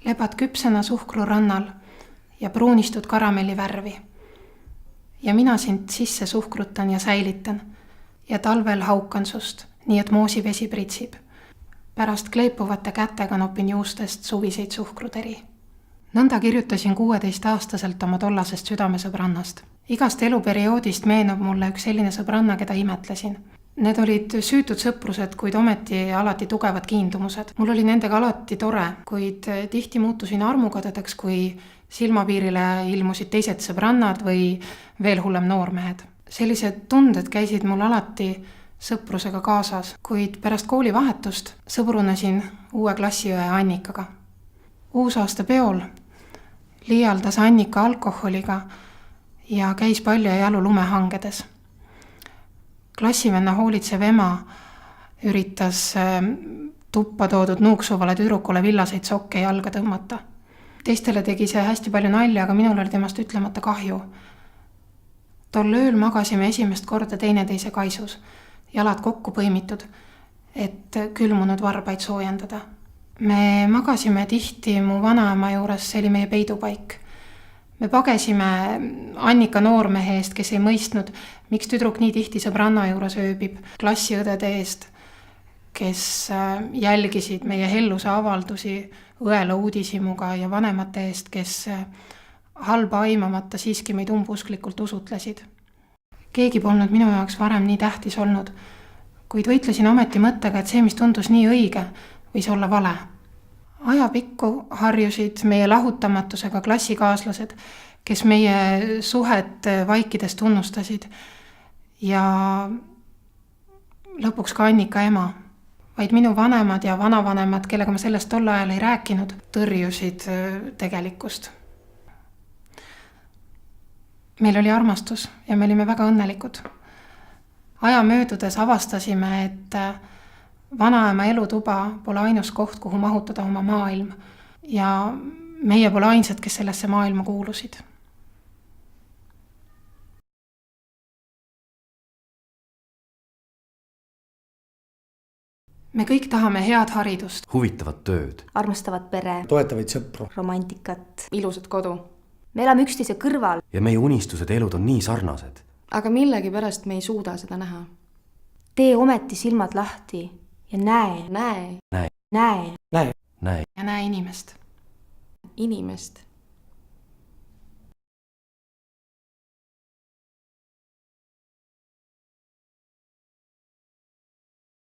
Lebad küpsena suhkrurannal ja pruunistud karamelli värvi. Ja mina sind sisse suhkrutan ja säilitan ja talvel haukan sust, nii et moosivesi pritsib. Pärast kleipuvate kätega nopin juustest suviseid suhkruteri. Nõnda kirjutasin 16-aastaselt oma tollasest südamesõbrannast. Igast eluperioodist meenub mulle üks selline sõbranna, keda imetlesin. Need olid süütud sõprused, kuid ometi alati tugevad kiindumused. Mul oli nendega alati tore, kuid tihti muutusin armukadedeks, kui silmapiirile ilmusid teised sõbrannad või veel hullem noormehed. Sellised tunded käisid mul alati sõprusega kaasas, kuid pärast koolivahetust sõbrunesin uue klassiõe Annikaga. Uusaasta peol liialdas Annika alkoholiga ja käis palju jalu lumehangedes. Klassivenna hoolitsev ema üritas tuppa toodud nuuksuvale tüdrukule villaseid sokke jalga tõmmata. Teistele tegi see hästi palju nalja, aga minul oli temast ütlemata kahju. Tol ööl magasime esimest korda teineteise kaisus, jalad kokku põimitud, et külmunud varbaid soojendada. Me magasime tihti mu vanaema juures, see oli meie peidupaik. Me pagesime Annika noormehe eest, kes ei mõistnud, miks tüdruk nii tihti sõbranna juures ööbib, klassiõdede eest, kes jälgisid meie helluse avaldusi õela uudisimuga ja vanemate eest, kes halba aimamata siiski meid umbusklikult usutlesid. Keegi polnud minu jaoks varem nii tähtis olnud, kuid võitlesin ometi mõttega, et see, mis tundus nii õige, võis olla vale. Ajapikku harjusid meie lahutamatusega klassikaaslased, kes meie suhet vaikides tunnustasid ja lõpuks ka Annika ema. Vaid minu vanemad ja vanavanemad, kellega ma sellest tol ajal ei rääkinud, tõrjusid tegelikkust. Meil oli armastus ja me olime väga õnnelikud. Aja möödudes avastasime, et vanaema elutuba pole ainus koht, kuhu mahutada oma maailm ja meie pole ainsad, kes sellesse maailma kuulusid. Me kõik tahame head haridust, huvitavat tööd, armastavat pere, toetavaid sõpru, romantikat, ilusat kodu. Me elame üksteise kõrval. ja meie unistused ja elud on nii sarnased. Aga millegi pärast me ei suuda seda näha. Tee ometi silmad lahti ja näe Näe ja näe ja näe inimest. inimest.